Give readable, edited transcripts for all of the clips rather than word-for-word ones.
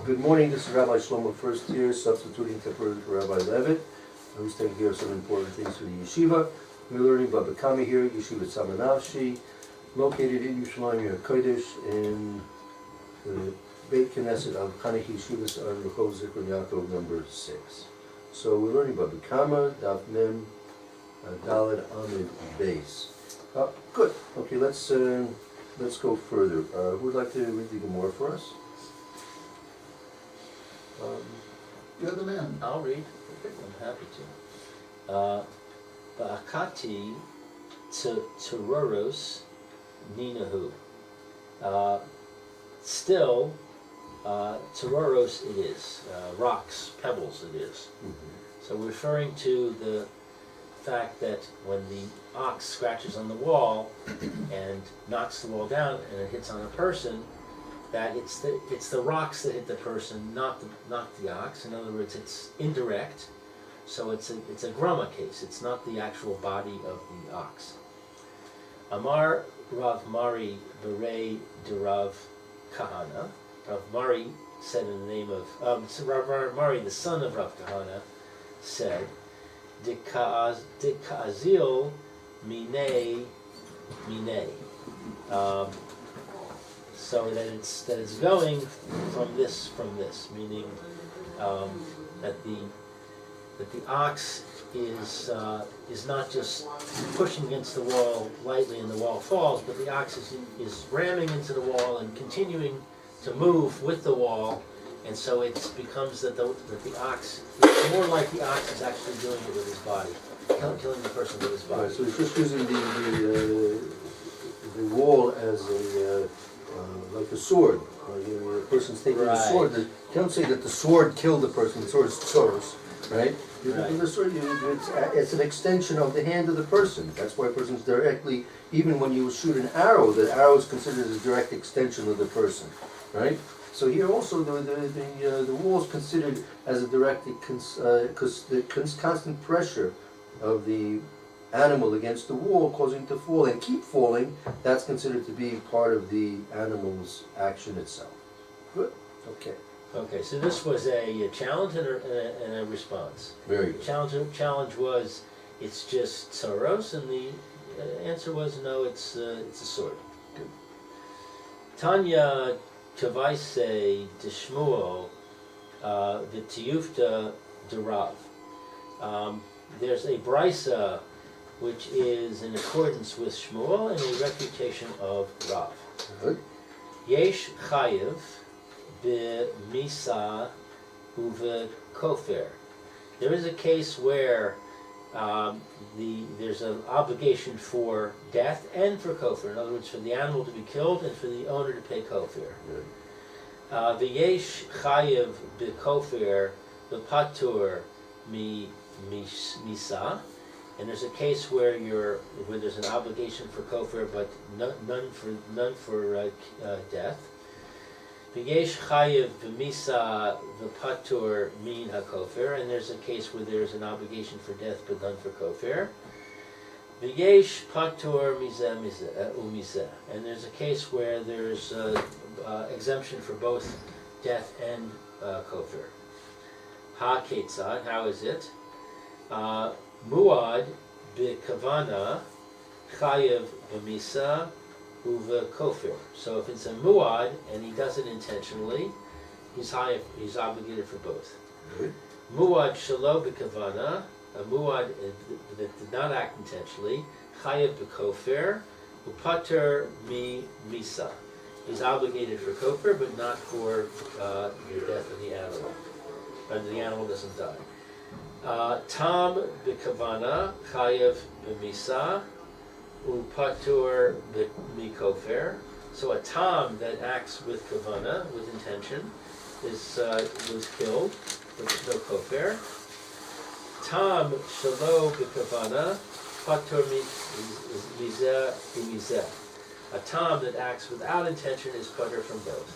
Good morning, this is Rabbi Shlomo Furst here, substituting temporarily for Rabbi Levitt, who's taking care of some important things for the Yeshiva. We're learning Bava Kama here, Yeshiva Tsama Nafshi, located in Yerushalyim, Hakodesh, in the Beit Knesset of Chanech Yeshivas on Rehov Zikron Yaakov number 6. So we're learning Bava Kama, Daf Mem, Daled Amid Beis. Good. Okay, let's go further. Who would like to read the Gemora for us? You're the man. I'll read. I'm happy to. Ba'akati teroros ninahu. Still, teroros it is. Rocks, pebbles it is. Mm-hmm. So we're referring to the fact that when the ox scratches on the wall and knocks the wall down and it hits on a person, that it's the rocks that hit the person, not the ox. In other words, it's indirect, so it's a grama case. It's not the actual body of the ox. Amar Rav Mari Berei de Rav Kahana. Rav Mari said in the name of Rav Mari, the son of Rav Kahana, said, Dikazil minei. So that it's going from this, meaning that the ox is not just pushing against the wall lightly and the wall falls, but the ox is ramming into the wall and continuing to move with the wall, and so it becomes that the ox, it's more like the ox is actually doing it with his body, killing the person with his body. Right, so he's just using the wall as a like a sword. A person's taking a sword. You don't say that the sword killed the person. The sword is tzoros, right? The sword, it's an extension of the hand of the person. That's why a person's directly, even when you shoot an arrow, the arrow is considered as a direct extension of the person, right? So here also the wall is considered as a direct, because the constant pressure of the animal against the wall causing it to fall and keep falling, that's considered to be part of the animal's action itself. Good. Okay. Okay, so this was a challenge and a response. Very good. Challenge was, it's just tzoros, and the answer was no, it's a sword. Good. Tanya Kavaise de Shmuel V'tiyufta de Rav. There's a brisa which is in accordance with Shmuel and a refutation of Rav. Good. Yesh chayev b'misa uvekofer. There is a case where there's an obligation for death and for kofer. In other words, for the animal to be killed and for the owner to pay kofer. V'yesh chayev b'kofer v'patur misa. And there's a case where there's an obligation for kofer, but none for death. V'yesh chayev v'misa v'patur min hakofer, and there's a case where there's an obligation for death, but none for kofer. V'yesh patur mizeh, and there's a case where there's exemption for both death and kofer. Ha ketzad, how is it? Muad b'kavana chayev b'misa uvekofer. So if it's a muad and he does it intentionally, he's obligated for both. Muad shelo b'kavana, a muad that did not act intentionally, chayev b'kofer upater misa. He's obligated for kofer, but not for the death of the animal. And the animal doesn't die. Tam b'kavana chayev b'misa upatur mikofer. So a tam that acts with kavana, with intention, was killed, but there's no kofer. Tam shelo b'kavana patur mizeh u'mizeh. A tam that acts without intention is patur from both.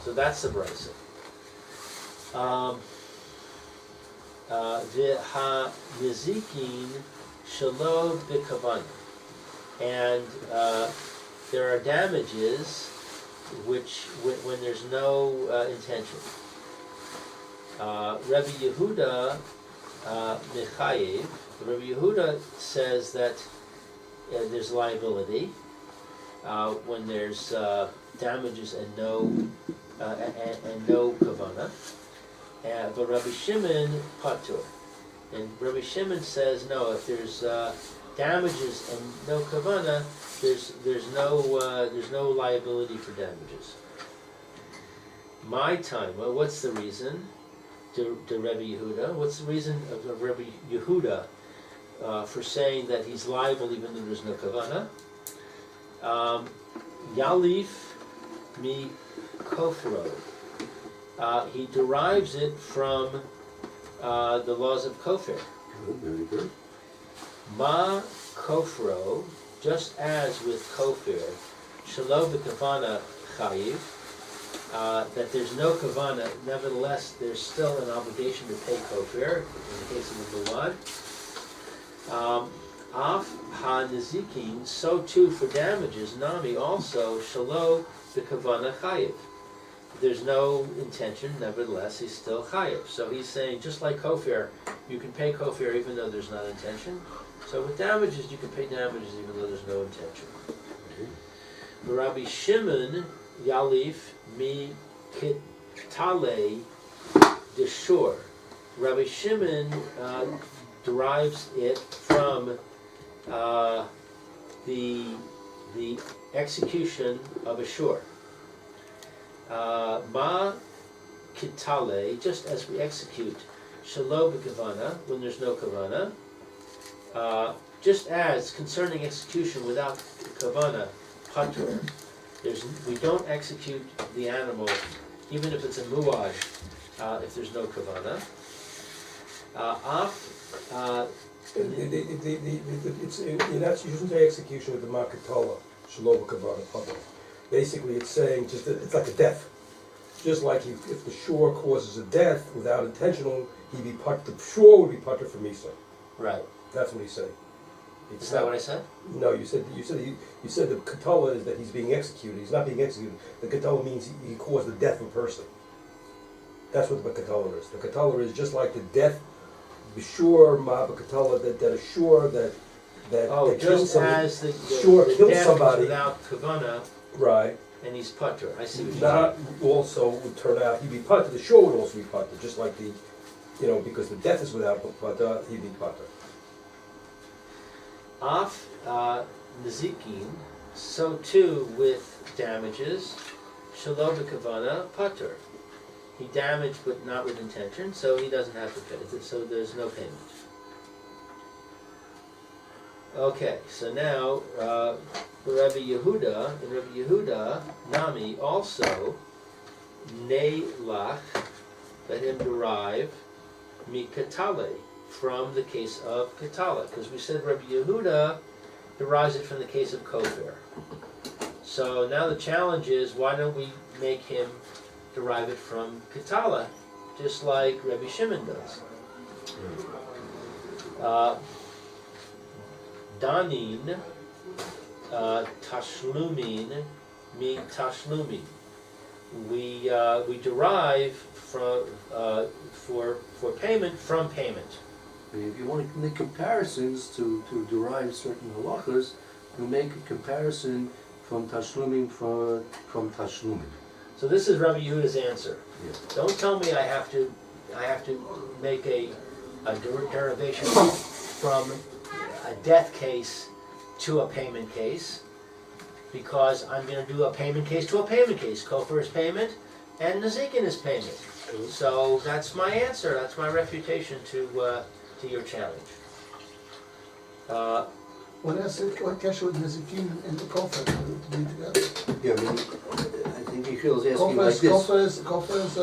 So that's the brisa. V'ha nizikin shelo b'kavana, and there are damages when there's no intention. Rabbi Yehuda Mechayev, Rabbi Yehuda says that there's liability when there's damages and no kavana. But Rabbi Shimon patur, and Rabbi Shimon says no. If there's damages and no kavana, there's no liability for damages. My time. Well, what's the reason? To Rabbi Yehuda. What's the reason of Rabbi Yehuda for saying that he's liable even though there's no kavana? Yalif mi kofro. He derives it from the laws of kofir. Very good. Ma kofro, just as with kofir, shelo b'kavana chayiv, that there's no kavana, nevertheless there's still an obligation to pay kofir in the case of the muad. Af ha-nezikin, so too for damages, nami also shelo b'kavana chayiv. There's no intention, nevertheless he's still chayiv. So he's saying, just like kofir, you can pay kofir even though there's not intention. So with damages, you can pay damages even though there's no intention. Rabbi Shimon Yalif mi kitale deshur. Rabbi Shimon derives it from the execution of a shur. Ma kitale, just as we execute shelo b'kavana when there's no kavana. Just as concerning execution without kavana, patur, we don't execute the animal, even if it's a muad, if there's no kavana. You shouldn't say execution of the makatola, shelo b'kavana patur. Basically, it's saying it's like a death. Just like if the shore causes a death without intentional, the shore would be patur for misa. Right. That's what he's saying. Is that what I said? No, you said the katala is that he's being executed. He's not being executed. The katala means he caused the death of a person. That's what the katala is. The katala is just like the death, b'shur ma b'katala, that a shore that just as the kills death somebody without kavana, right? And he's patur. I see what you're Not saying. also would turn out he'd be patur. The shore would also be patur, just like because the death is without patur, he'd be patur. Af nezikin, so too with damages, shelo b'kavana patur. He damaged but not with intention, so he doesn't have to pay. So there's no payment. Okay, so now Rabbi Yehuda, Nami also, Neilach, let him derive mikatale, from the case of katala, because we said Rabbi Yehuda derives it from the case of kofir. So now the challenge is, why don't we make him derive it from katala, just like Rabbi Shimon does? Danin tashlumin mi tashlumin. We derive from for payment from payment. If you want to make comparisons to derive certain halachas, you make a comparison from tashlumim from tashlumim. So this is Rabbi Yehuda's answer. Yeah. Don't tell me I have to make a derivation from a death case to a payment case, because I'm going to do a payment case to a payment case. Kofar is payment, and Nezikin is payment. So that's my answer. That's my refutation to your challenge. What kasha with Nezikin and the Kofar to be together? Yeah, I mean, I think Yechiel is asking like this. Kofar is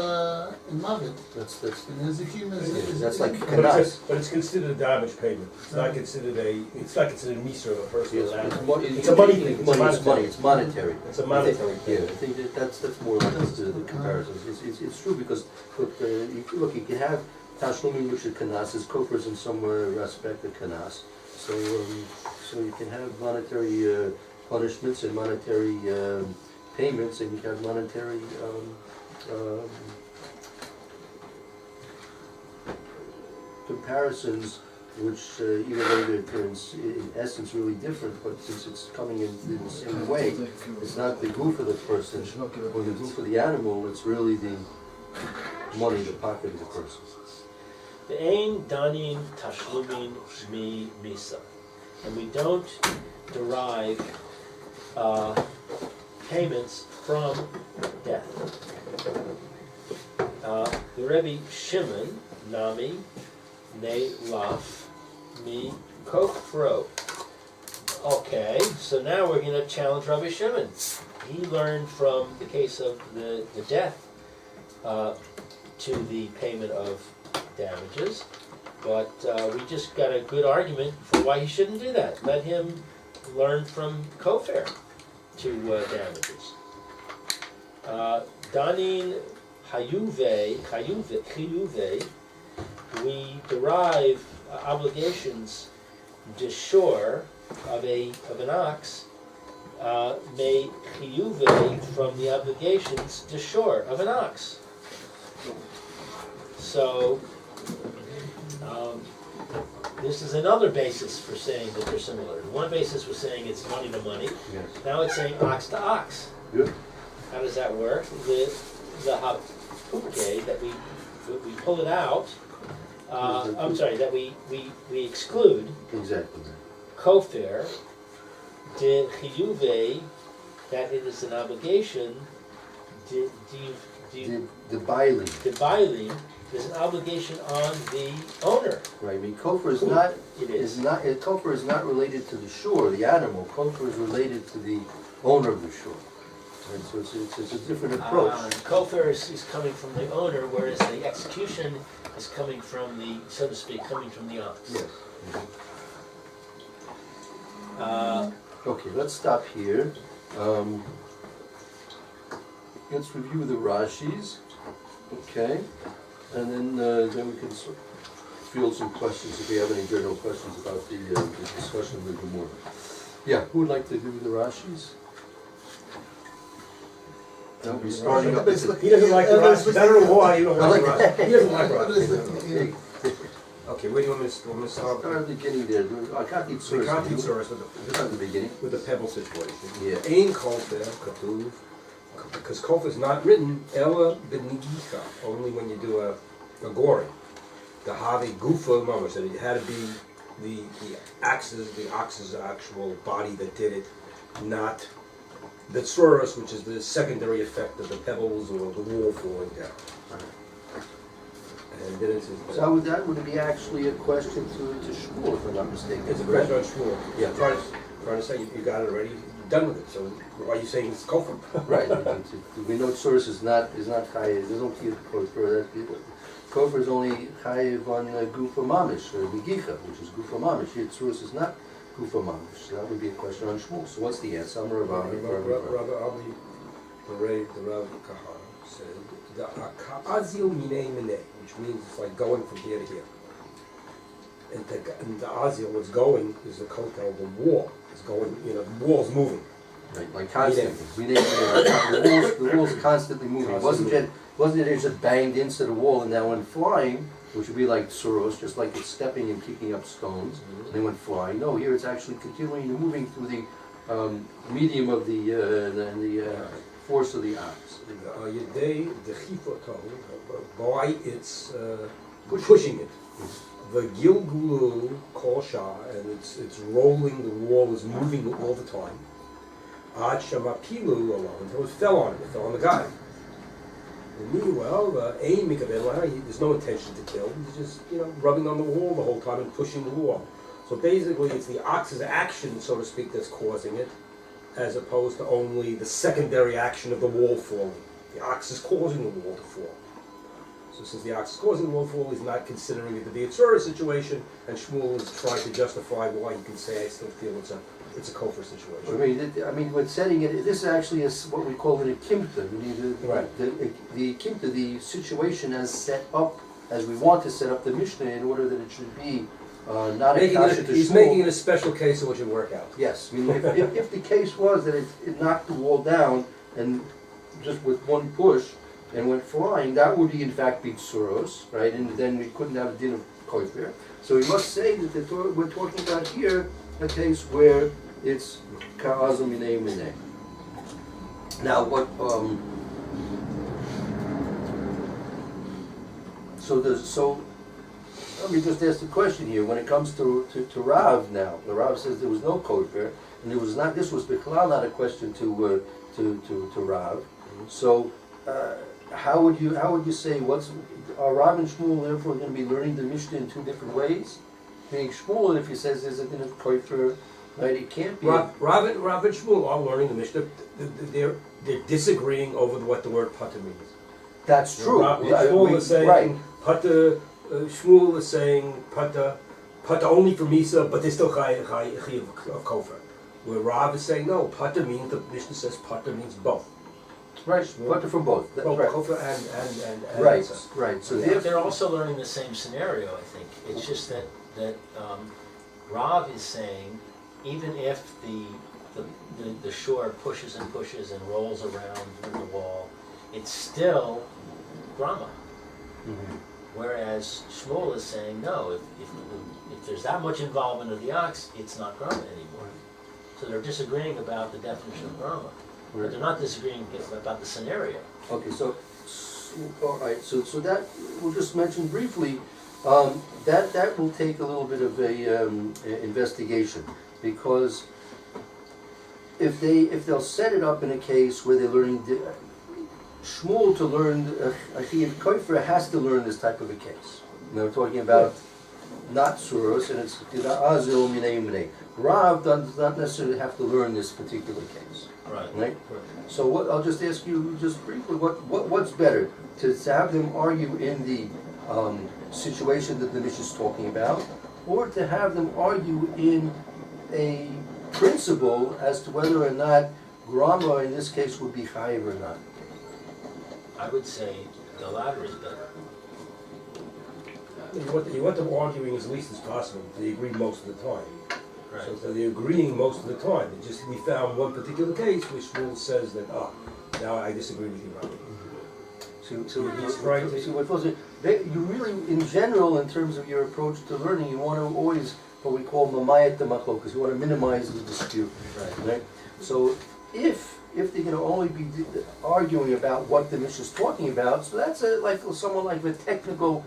in Mavid. That's And Nezikin is that's like But kanas. it's considered a damage payment. It's not considered misa of a person. Yes, It's a money thing. It's monetary. It's a monetary Yeah, thing. I think that's more or less the comparison. It's true because look, you can have tashlumim which is kanas, is kofars in some respect a kanas. So you can have monetary punishments and monetary payments, and you have monetary comparisons, which even though they're in essence really different, but since it's coming in the same way, it's not the goof of the person or the goof of the animal, it's really the money in the pocket of the person. Ve'ein danin tashlumin mi misa. And we don't derive payments from death. The Rebbe Shimon, Nami, Ne Laf, Mi Kofro. Okay, so now we're going to challenge Rabbi Shimon. He learned from the case of the death to the payment of damages, but we just got a good argument for why he shouldn't do that. Let him learn from kofar to damages. Danin chiyuve, we derive obligations deshore of an ox, may chiyuve from the obligations deshore of an ox. So this is another basis for saying that they're similar. One basis was saying it's money to money. Yes. Now it's saying ox to ox. Good. How does that work? The hapuke that we pull it out. I'm sorry, that we exclude. Exactly. Kofar de chiyuve, that it is an obligation. The bailing. The bailing is an obligation on the owner. Right. I mean, kofar is not. It is. Kofar is not related to the shore, the animal. Kofar is related to the owner of the shore. Right. So it's a different approach. Kofar is coming from the owner, whereas the execution is coming from the, so to speak, coming from the ox. Yes. Okay, let's stop here. Let's review the Rashis. Okay, and then we can field some questions if we have any general questions about the discussion of the Gemora. Yeah, who would like to do the Rashis? No, we're starting up. He doesn't like the Rashi. I don't know why you don't like the Rashi. He doesn't like Rashi. Okay, where do you want me to start? Start at the beginning there. I can't eat We can't eat source. source Just at the beginning. with the pebble situation. Yeah. Ein kofar katuv, because kofar is not written ella b'nigicha, only when you do a goring. The have gufa mama said it had to be the ox's actual body that did it, not the tsuros, which is the secondary effect of the pebbles or the wall falling down. And then it's So that would be actually a question to Shmuel, if I'm not mistaken. it's a question on Shmuel. Yeah. Trying to say you got it already, you're done with it. So why are you saying it's kofar? Right. We know source is not chayiv. There's no kid for that people. Kofar is only chayiv on gufa mamish or migicha, which is gufa mamish. Here, source is not gufa mamish. So that would be a question on Shmuel. So what's the answer? Rabbi Abi, the Rav Kahana said the azil minei minei, which means it's like going from here to here. And the azil, what's going is the kotel, the wall is going. You know, the wall's moving. Right, like constantly. The wall's constantly moving. Wasn't it just banged into the wall and then went flying, which would be like tsuros, just like it's stepping and kicking up stones, and they went flying. No, here it's actually continuing moving through the medium of the force of the ox. Yedei the chifoto, by its pushing it. The gilgulu kosha, and it's rolling. The wall is moving all the time. Ad shamapilu alone until it fell on him. It fell on the guy. Meanwhile, there's no intention to kill. He's just, rubbing on the wall the whole time and pushing the wall. So basically, it's the ox's action, so to speak, that's causing it, as opposed to only the secondary action of the wall falling. The ox is causing the wall to fall. So since the ox is causing the wall to fall, he's not considering it to be a Torah situation, and Shmuel is trying to justify why he can say, I still feel it's a kofar situation. I mean, when setting it, this actually is what we call it a kimta. Right. The kimta, the situation as set up, as we want to set up the Mishnah in order that it should be not a kasha to He's Shmuel. making it a special case of what should work out. Yes, I mean, if the case was that it knocked the wall down and just with one push and went flying, that would in fact be tsuros, right? And then we couldn't have a din of kofer. So we must say that we're talking about here a case where it's ka'azum minei minei. Now what? So let me just ask the question here. When it comes to Rav now, the Rav says there was no kofer, and there was not. This was b'klal not a question to Rav. So how would you say are Rav and Shmuel therefore going to be learning the Mishnah in two different ways? Meaning Shmuel, if he says there's a din of kofer, right? It can't be. Rav and Shmuel are learning the Mishnah. They're disagreeing over what the word pata means. That's true. Shmuel is saying right. pata. Shmuel is saying pata only for Misa, but they still chay of kofer. Where Rav is saying no, pata means, the Mishnah says pata means both. Right, pata for both. That's Both right. kofer and Right, Misa. right. So They're also learning the same scenario, I think. It's just that Rav is saying, even if the shore pushes and pushes and rolls around the wall, it's still grama. Mhm. Whereas Shmuel is saying, no, if there's that much involvement of the ox, it's not grama anymore. So they're disagreeing about the definition of grama. But they're not disagreeing about the scenario. Okay, so all right, so that we'll just mention briefly. That will take a little bit of a investigation, because if they'll set it up in a case where they're learning Shmuel to learn a chiyuv kofer has to learn this type of a case. We're talking about not suros, and it's azil minei minei. Rav does not necessarily have to learn this particular case. Right. So what I'll just ask you just briefly, what's better, to have them argue in the situation that the Mishnah is talking about, or to have them argue in a principle as to whether or not grama in this case would be chayiv or not? I would say the latter is better. You want them arguing as least as possible. They agree most of the time. Right. So they're agreeing most of the time. It just we found one particular case which Shmuel says that now I disagree with you, Robert. So He's right. you really, in general, in terms of your approach to learning, you want to always what we call mamayat the machlokas. You want to minimize the dispute. Right. So if they're going to only be arguing about what the Mishnah is talking about, so that's someone like a technical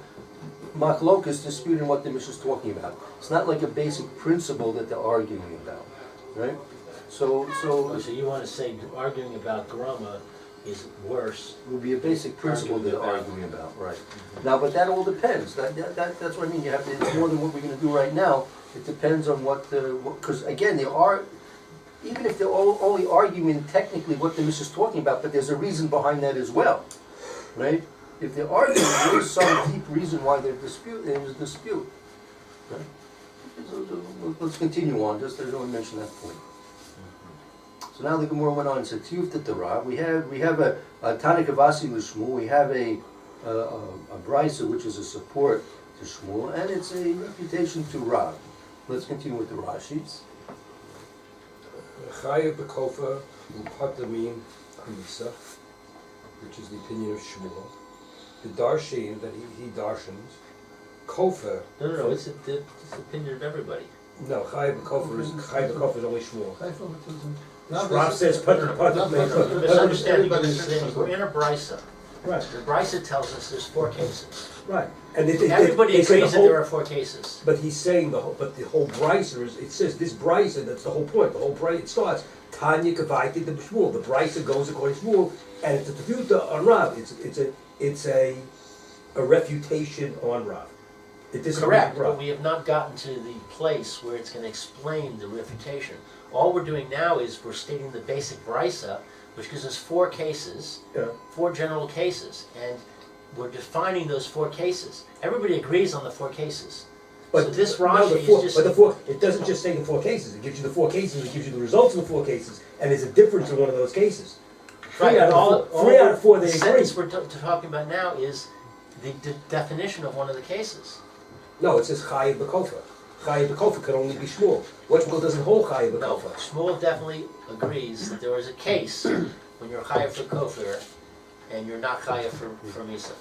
machlokas disputing what the Mishnah is talking about. It's not like a basic principle that they're arguing about, right? So you want to say arguing about grama is worse? Will be a basic principle that they're arguing about, right? Now, but that all depends. That's what I mean. You have to, it's more than what we're going to do right now. It depends on because again, even if they're only arguing technically what the Mishnah is talking about, but there's a reason behind that as well, right? If they're arguing, there's some deep reason why there's a dispute. Right? So let's continue on, just as I mentioned that point. So now the Gemora went on and said, Tiyuf the Torah. We have a Tana Kavasi L'Shmuel. We have a brisa which is a support to Shmuel, and it's a refutation to Rav. Let's continue with the Rashis. Chayev b'kofa u'patamin hamisa, which is the opinion of Shmuel. The darshin that he darshans, kofa. No, it's the opinion of everybody. No, Chayev b'kofa is only Shmuel. Rav Rav says pata. You're misunderstanding this. We're in a brisa. Right. The brisa tells us there's 4 cases. Right. And Everybody agrees that there are 4 cases. But he's saying the whole brisa is. It says this brisa. That's the whole point. The whole brisa it starts Tanya Kavaiti the Shmuel. The brisa goes according to Shmuel, and it's a refuta on Rav. It's a refutation on Rav. Correct, but we have not gotten to the place where it's going to explain the refutation. All we're doing now is we're stating the basic brisa, which gives us 4 cases, 4 general cases, and we're defining those 4 cases. Everybody agrees on the 4 cases. But so this Rashi is just... But the 4, it doesn't just say the 4 cases. It gives you the 4 cases. It gives you the results of the 4 cases, and there's a difference in one of those cases. Right, 3 out of 4 they the agree. sentence we're talking about now is the definition of one of the cases. No, it says Chayev b'kofa. chayiv b'kofer can only be Shmuel. What Shmuel doesn't hold chayiv No, b'kofer. Shmuel definitely agrees that there is a case when you're chayav for kofir and you're not chayav for misa.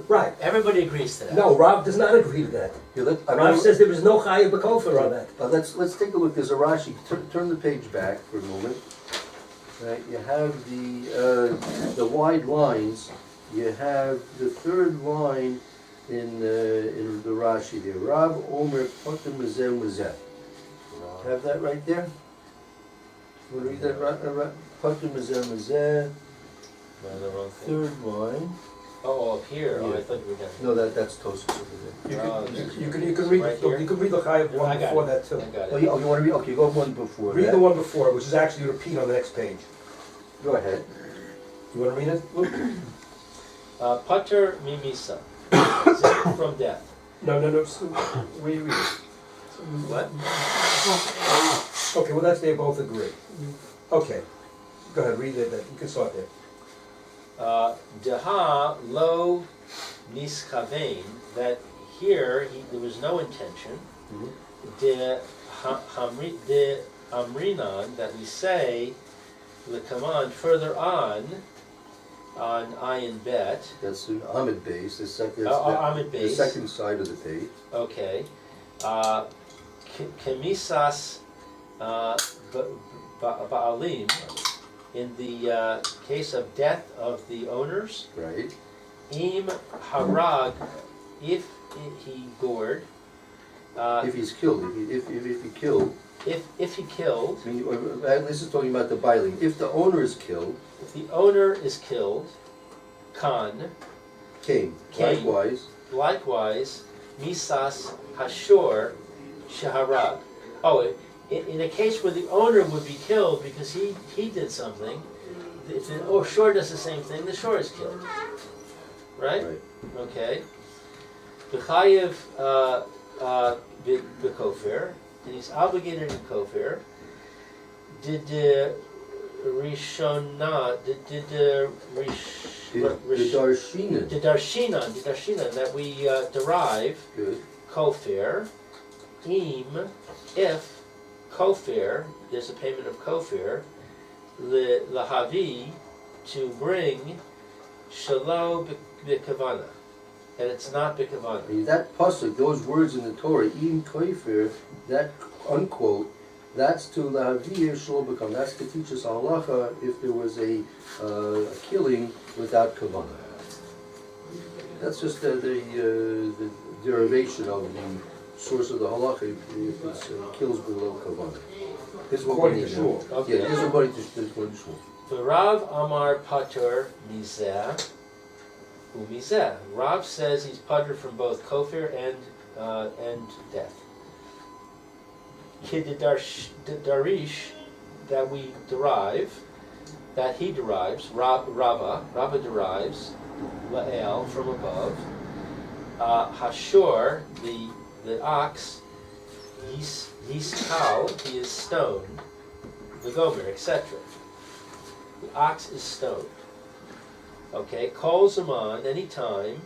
Right. Everybody agrees to that. No, Rav does not agree to that. Rav says there is no chayiv b'kofer on that. Let's take a look. There's a Rashi. Turn the page back for a moment. Right, you have the wide lines. You have the third line in the Rashi there. Rav Omer Potem Mazeh Mazeh. Have that right there? Want to read that? Potem Mazeh Mazeh. No, the wrong thing. Third line. Oh, up here. Oh, Yeah. I thought you were done. No, that's Tosfos over there. You can read Right here? you can read the chayiv I one got before it. that too. I got Oh, it. you want to read? Okay, go one before Read that. the one before, which is actually a repeat on the next page. Go ahead. You want to read it? Pater mimisa. Exempt from death. No. Read it. What? Okay, well that's they both agree. Okay, go ahead, read it. You can start there. Deha lo niskavein, that here there was no intention. De amrinan, that we say the command further on ayin bet. That's the Amid base. The second. Amid The base. second side of the page. Okay. Kemisas ba'alim, in the case of death of the owners, Right. im harag, if he gored, If he's killed, if he killed, if he killed, I mean, this is talking about the biling. If the owner is killed, if the owner is killed, kan, Cain. Cain. Likewise, misas hashor shaharag. Oh, in a case where the owner would be killed because he did something, if the shore does the same thing, the shore is killed. Right? right. Okay. B'chayev b'kofir, and he's obligated in kofir. Did the rishona, did the The darshinan that we derive Good. kofir, if kofir, there's a payment of kofir, lahavi, to bring shalo b'kavana, and it's not b'kavana. I mean, that pasuk, those words in the Torah, im koifer, that unquote, that's to lahavir shalom. That's to teach us halacha if there was a killing without kavanah. That's just the derivation of the source of the halacha if it's kills below kavanah. This is what we According need to now. Shmuel. Okay. Yeah, this is according to Shmuel. V'Rav Amar Pater Mizeh u'Mizeh. Rav says he's pater from both kofir and death. Darish, that we derive, that he derives, Rava derives, La'el, from above. Hashor, the ox, Yiskal, he is stoned, the gomer, etc. The ox is stoned. Okay, Kol Zaman, anytime,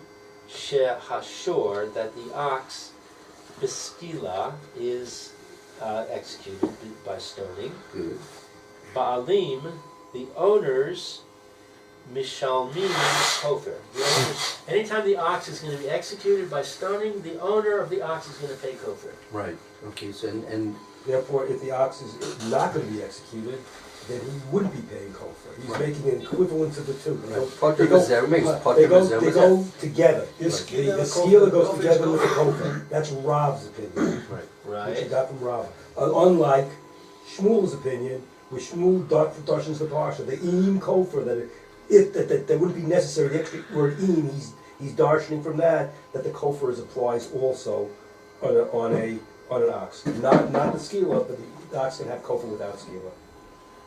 She Hashor, that the ox, Biskila, is executed by stoning. Good. Ba'alim, the owners, Mishalmin Kofir. The owners, anytime the ox is going to be executed by stoning, the owner of the ox is going to pay Kofir. Right. Okay. So and Therefore, if the ox is not going to be executed, then he wouldn't be paying kofar. He's Right. making an equivalence of the two. Pater Mazer makes Pater Mazer They Mazer. go together. The skila goes Kofar together is with the kofar. kofar. That's Rav's opinion, Right. which he Right? got from Rav. Unlike Shmuel's opinion, where Shmuel darshans the parsha, the im kofar, that wouldn't be necessary. The extra word im, he's darshaning from that the kofar applies also on an ox, not the skila, but the ox can have kofar without skila.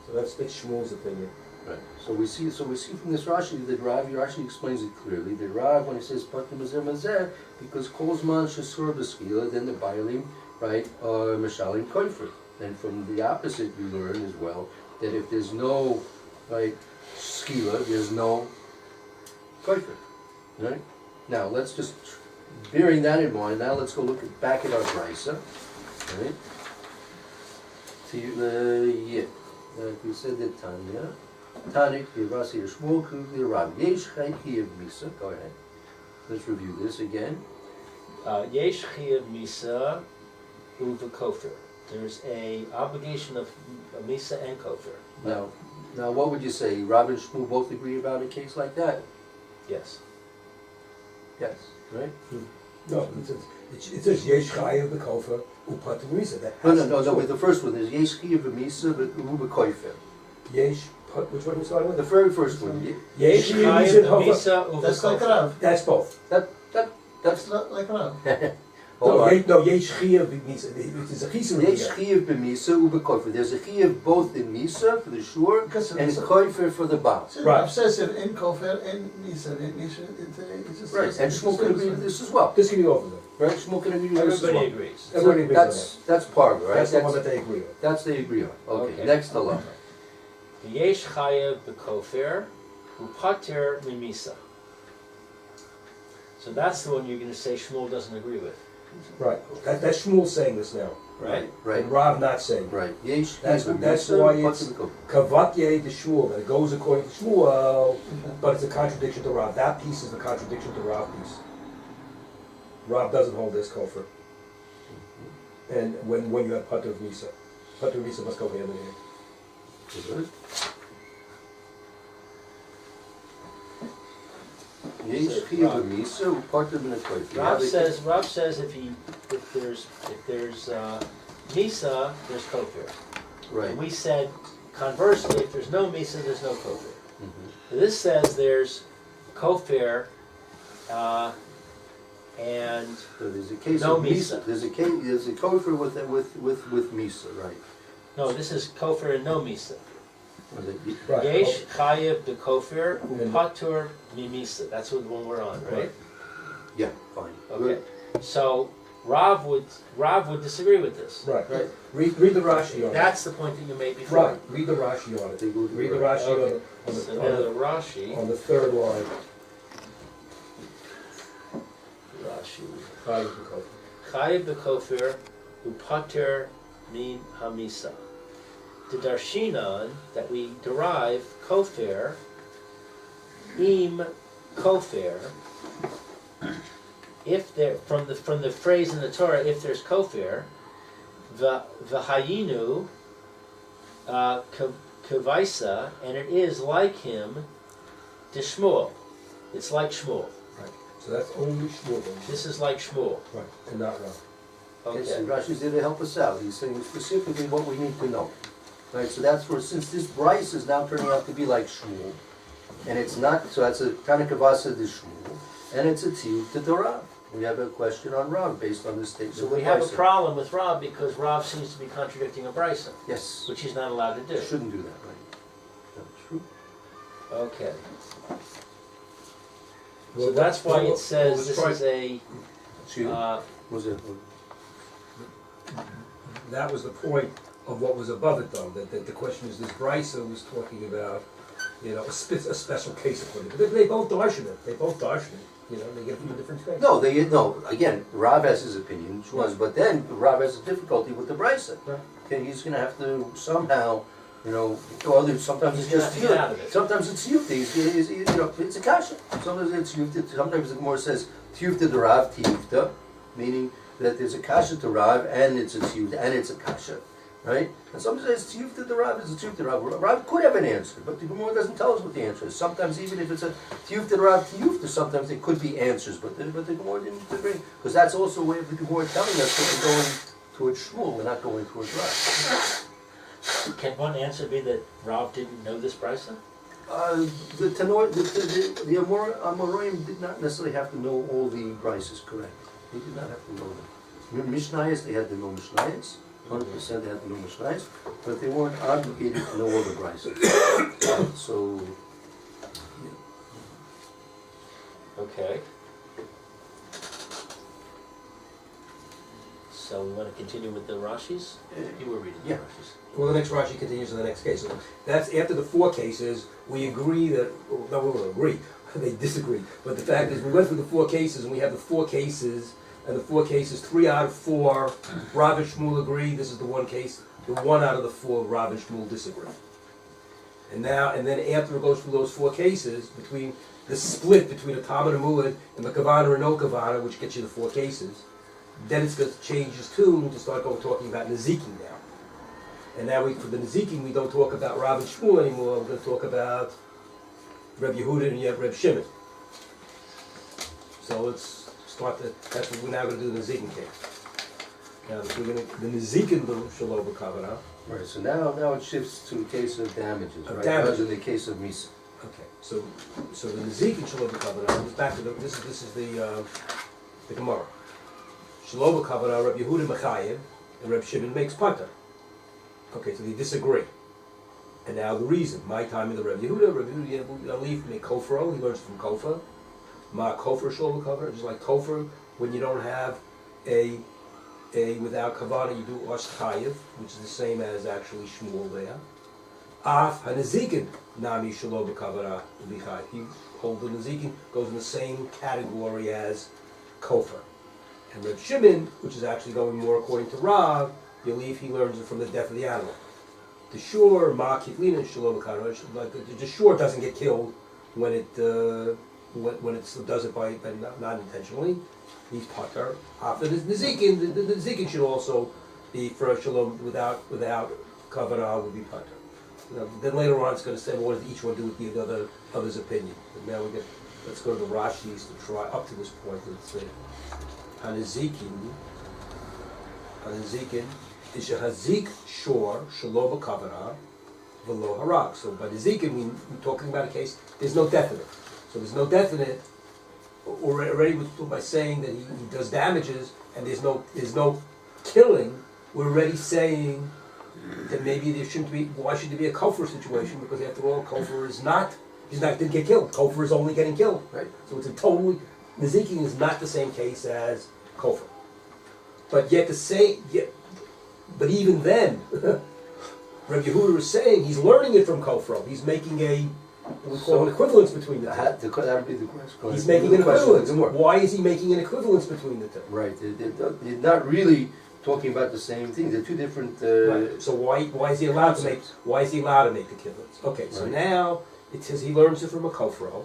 So that's Shmuel's opinion. Right. So we see from this Rashi that Rashi explains it clearly. That Rav, when he says Pater Mazer Mazer, because Kolzman Shesur B'Skila, then the Bailim, right, are Mishalim Koifer. And from the opposite you learn as well, that if there's no, right, Skila, there's no Koifer. Right? Now let's just bearing that in mind, now let's go look back at our brisa, right? Like we said that Tanya, Tanya, Yirasi Yishmol, Kugli Rav, Yesh Chayiv Misa. Go ahead. Let's review this again. Yesh Chayiv Misa uva kofir. There's a obligation of Misa and kofir. Now, what would you say? Rav and Shmuel both agree about a case like that? Yes. Yes, right? No, it says Yesh Chayev B'Kofer Upatim Misa. No. With the first one, there's Yesh Chayev B'Misa U'B'Koifer. Yesh, which one are you starting with? The very first one. Yesh Chayev Chayev Misa uva That's like kofir. Rav. That's both. That's not like Rav. Hold on. No, Yesh Chayev B'Misa. It is a Chisa. Yesh Chayev B'Misa U'B'Koifer. There's a Chayev both in Misa for the shur and Koifer for the Baal. So Right. Rav says it in Kofer, in Nisa, it's just... Right, and Shmuel can agree with this as well. This can be over them. Right, Shmuel can agree with this as well. Everybody agrees. Everybody agrees on That's Parga, right? That's the one that they agree on. That's they agree on. Okay, Okay. next halacha. Yesh Chayev B'Kofer Upatir Mimisa. So that's the one you're going to say Shmuel doesn't agree with, Right. That's Shmuel saying this now. right? Right, And Rav not saying. right. Yesh That's Chayev why B'Misa, it's U'B'Koifer. Kavatye the Shmuel, that it goes according to Shmuel, but it's a contradiction to Rav. That piece is the contradiction to Rav piece. Rav doesn't hold this Kofer. And when you have Pater of Misa, Pater of Misa must go hand in hand. Good. Yesh Chayev B'Misa U'Patir B'Koifer. Rav says if there's Misa, there's kofir. Right. And we said conversely, if there's no Misa, there's no kofir. Mhm. This says there's kofir and So there's a case No of Misa. Misa. There's a Kofer with Misa, right? no, this is kofir and no Misa. Was it- Right. Yesh chayev b'kofir upatur mimisa. That's what the one we're on, right? Yeah, fine. Okay. So Rav would disagree with this. Right. Right. Read the Rashi on it. That's the point that you made before. Right. Read the Rashi on it. They go to Read the right. Rashi Okay. on So now the Rashi. the third line. Rashi. Chayev B'Kofer. Chayev b'kofir upatir min hamisa. The darshinan that we derive kofir, im kofir, if there from the phrase in the Torah, if there's kofir, v'hayinu kavaisa, and it is like him, to Shmuel. It's like Shmuel. Right. So that's only Shmuel. This is like Shmuel. Right. And not Rav. Yes, Okay. and Rashi's there to help us out. He's saying specifically what we need to know. Right, so that's where, since this Bryce is now turning out to be like Shmuel, and it's not, so that's a Tanakavasa de Shmuel, and it's a Tiyut to Torah. We have a question on Rav based on this statement. So of we have a Bryce. problem with Rav because Rav seems to be contradicting a Bryson, Yes, which he's not allowed to do. shouldn't do that, right? That's true. Okay. Well, So that's why it well, says let's this try- is a, Excuse me? Was it? That was the point of what was above it, though. That the question is, this Brisa was talking about, a special case of it. But they both darshan it. They both darshan it. They get from a different space. No, again, Rav has his opinion, which was, but then Rav has a difficulty with the Bryce. Right. Okay, he's gonna have to somehow, sometimes it's He's gonna just have to get out of it. Sometimes it's Yufta, it's a kasha. Sometimes it's Yufta, sometimes the Gemora says Tiyufta to Rav, Tiyufta, meaning that there's a kasha to Rav, and it's a Tiyufta, and it's a kasha, right? And sometimes it's Tiyufta to Rav, it's a Tiyufta to Rav. Rav could have an answer, but the Gemora doesn't tell us what the answer is. Sometimes even if it's a Tiyufta to Rav, Tiyufta, sometimes there could be answers, but the Gemora didn't agree. Because that's also a way of the Gemora telling us that we're going towards Shmuel, we're not going towards Rav. can one answer be that Rav didn't know this Bryson? The Amoraim did not necessarily have to know all the Bryces, correct? They did not have to know them. Mishnayos, they had to know Mishnayos, 100% they had to know Mishnayos, but they weren't obligated to know all the Bryces. So, Okay. So we want to continue with the Rashis? You were reading the Yeah. Rashis. Well, the next Rashi continues in the next case. So that's after the 4 cases. We agree that, well, no, we don't agree. They disagree. But the fact is, we went through the 4 cases, and we have the 4 cases, and the 4 cases, 3 out of 4, Rav and Shmuel agree. This is the 1 case. The 1 out of the 4, Rav and Shmuel disagree. And then after it goes through those 4 cases, between the split between a Tam and a Muad and the Kavana or no Kavana, which gets you the 4 cases, then it's going to change his tune to start talking about Nezikin now. And now for the Nezikin, we don't talk about Rav and Shmuel anymore. We're going to talk about Reb Yehuda and yet Reb Shimon. So let's start that's what we're now going to do the Nezikin case. Now, if we're going to, the Nezikin, the Shalom Kavana. Right, so now it shifts to a case of damages, Of right? damages. Rather than the case of Misa. Okay, so the Nezikin Shalom Kavana is back to this is the Gemora. Shalom Kavana, Reb Yehuda Mechayev, and Reb Shimon makes Pata. Okay, so they disagree. And now the reason, my time in the Reb Yehuda Yalif make Kofro, he learns from Kofa. Ma Kofer Shalom Kavana, just like Kofer, when you don't have a without Kavana, you do Osh Chayev, which is the same as actually Shmuel there. Af HaNezikin Nami Shalom Kavana Ubichai. He holds the Nezikin, goes in the same category as Kofer. And Reb Shimon, which is actually going more according to Rav, Yalif, he learns it from the death of the animal. The shore, Ma Kitlina Shalom Kavana, like the shore doesn't get killed when it does it by not intentionally. He's pater. After the Nezikin, the Nezikin should also be for Shalom without Kavanah would be pater. Then later on it's going to say, well, what does each one do with the other's opinion? And now let's go to the Rashis to try up to this point. Let's say Hanezikin is Hazik Shor Shalom Kavanah V'lo Harak. So by Nezikin we're talking about a case. There's no definite. So there's no definite. Already by saying that he does damages and there's no killing, we're already saying that maybe there shouldn't be. Why should there be a kofar situation? Because after all, kofar didn't get killed. Kofar is only getting killed, right? So it's a totally Nezikin is not the same case as kofar. But yet but even then, Rabbi Yehuda is saying he's learning it from kofar. He's making we call an equivalence between the two. That would be the question. He's making an equivalence. Why is he making an equivalence between the two? Right, they're not really talking about the same thing. They're 2 different. Right. So why is he allowed to make? Why is he allowed to make equivalence? Okay, so Right. Now it says he learns it from a kofro.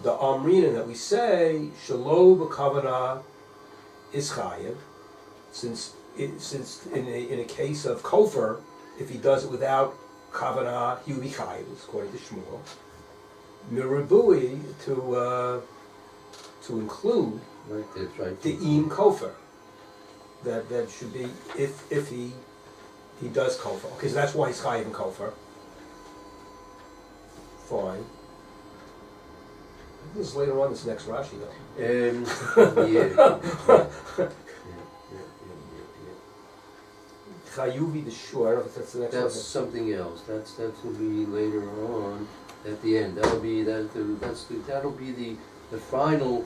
The amrina that we say shalo b'kavana is chayev, since in a case of kofar, if he does it without Kavanah, he would be chayiv, according to Shmuel. Mirabui to include Right, that's right. the im kofer. That should be if he does kofer. Okay, so that's why he's chayiv in kofer. Fine. This is later on. This next Rashi though. Yeah. Chayuvi the shore. I don't know if that's the next one. That's something else. That will be later on at the end. That'll be the final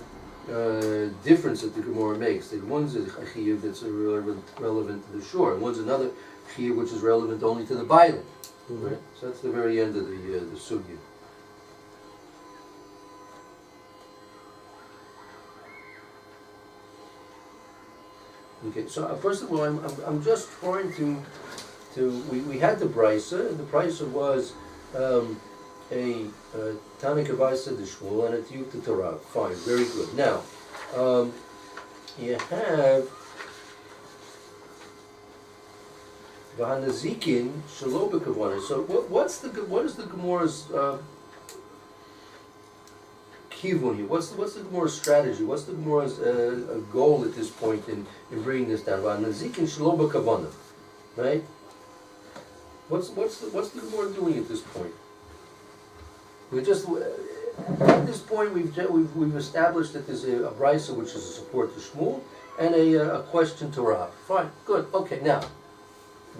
difference that the Gemora makes. That one's a chiyuv that's relevant to the shore, and one's another chiyuv which is relevant only to the bailing. Mm-hmm. Right. So that's the very end of the sugya. Okay, so first of all, I'm just trying to we had the brisa, and the brisa was a Tana Kavaisa the Shmuel and a Tiyuk the Torah. Fine, very good. Now, you have V'hanazikin Shelo B'Kavana. So what is the Gemara's kivun here? What's the Gemara's strategy? What's the Gemara's goal at this point in bringing this down? V'hanazikin Shelo B'Kavana, right? What's the Gemara doing at this point? We just at this point we've established that there's a brisa which is a support to Shmuel and a question to Rav. Fine, good, okay. Now,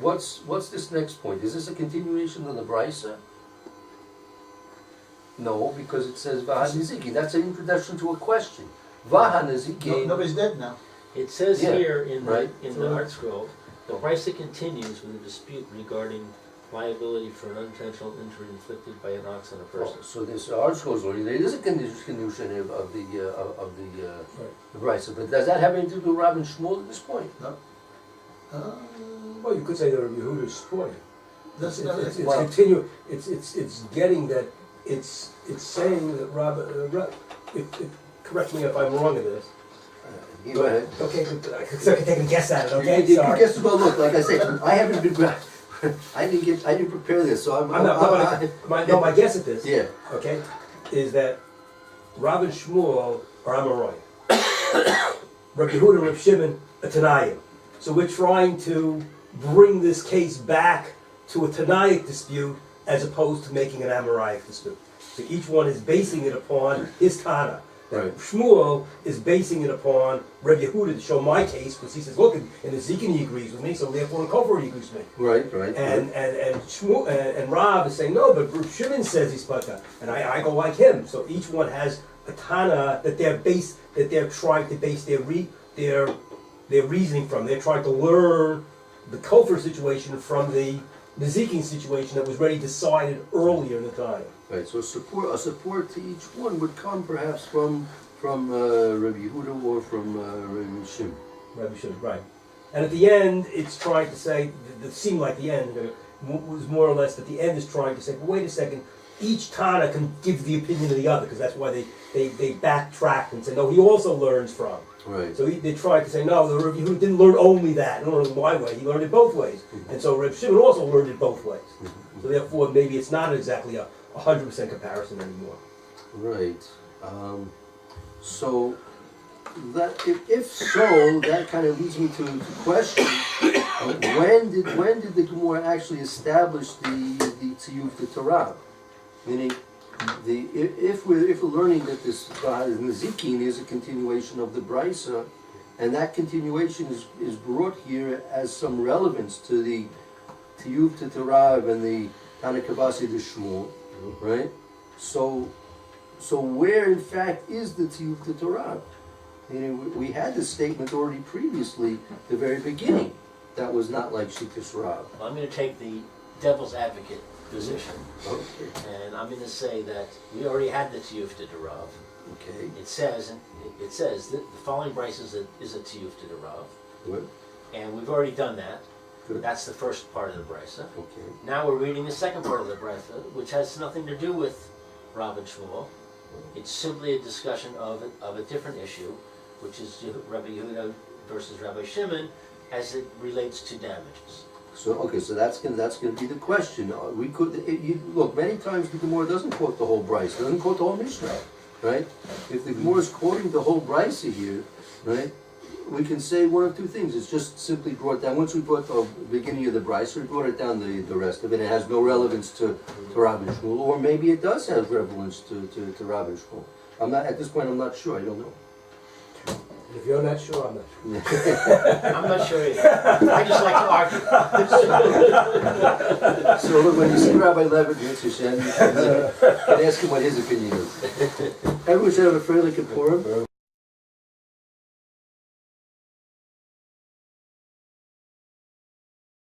what's this next point? Is this a continuation of the brisa? No, because it says Vahanazikin. That's an introduction to a question. Vahanazikin. Nobody's dead now. It says Yeah, here in the, right. in the art scroll, the Brisa continues with a dispute regarding liability for an unintentional injury inflicted by an ox on a person. So this article is already, there is a condition of the Brisa, but does that have anything to do with Rav and Shmuel at this point? No. Well, you could say that Yehuda's supporting. That's It's getting that, it's saying that correct me if I'm wrong in this. Go ahead. Okay, so I can take a guess at it, okay? You Sorry. guess, well, look, like I say, I haven't been, I didn't prepare this, so My guess at this, yeah. okay, is that Rav and Shmuel are Amorai. Rabbi Yehuda and Rabbi Shimon are Tanayim. So we're trying to bring this case back to a Tanaic dispute as opposed to making an Amoraic dispute. So each one is basing it upon his Tana. Right. Shmuel is basing it upon Rabbi Yehuda to show my case, because he says, look, in Ezekiel he agrees with me, so therefore in Kofar he agrees with me. Right. And Shmuel and Rav is saying no, but Shimon says he's pata, and I go like him. So each one has a Tana that they're trying to base their reasoning from. They're trying to learn the Kofar situation from the Ezekiel situation that was already decided earlier in the time. Right, so a support to each one would come perhaps from Rabbi Yehuda or from Rabbi Shimon. Rabbi Shimon, right. And at the end, it's trying to say, it seemed like the end was more or less that the end is trying to say, well, wait a second, each Tana can give the opinion of the other, because that's why they backtrack and say, no, he also learns from. Right. So they tried to say, no, the Rabbi Yehuda didn't learn only that, he learned my way, he learned it both ways. And so Rabbi Shimon also learned it both ways. So therefore, maybe it's not exactly a 100% comparison anymore. Right. So that if so, that kind of leads me to question when did the Gemora actually establish the Tziyuf the Torah? Meaning, if we're learning that this Nezikin is a continuation of the Brisa, and that continuation is brought here as some relevance to the Tziyuf to Torah and the Tanakavasi to Shmuel, right? So where in fact is the Tziyuf to Torah? We had this statement already previously, the very beginning. That was not like Shittis Rav. Well, I'm going to take the devil's advocate position, Okay. and I'm going to say that we already had the Tiyuf to Rav. Okay. It says that the following Brisa is a Tiyuf to Rav, Good. and we've already done that. Good. That's the first part of the Brisa. Okay. Now we're reading the second part of the Brisa, which has nothing to do with Rav and Shmuel. It's simply a discussion of a different issue, which is Rabbi Yehuda versus Rabbi Shimon, as it relates to damages. So that's gonna be the question. We could look many times the Gemara doesn't quote the whole Brisa, doesn't quote the whole Mishnah, right? If the Gemara is quoting the whole Brisa here, right, we can say one of two things. It's just simply brought down. Once we brought the beginning of the Brisa, we brought it down the rest of it. It has no relevance to Rav and Shmuel, or maybe it does have relevance to Rav and Shmuel. I'm not at this point. I'm not sure. I don't know. If you're not sure, I'm not sure. I'm not sure either. I just like to argue. So look, when you see Rabbi Levitt in Yerushalyim, you can ask him what his opinion is. Everyone should have a fairly good forum.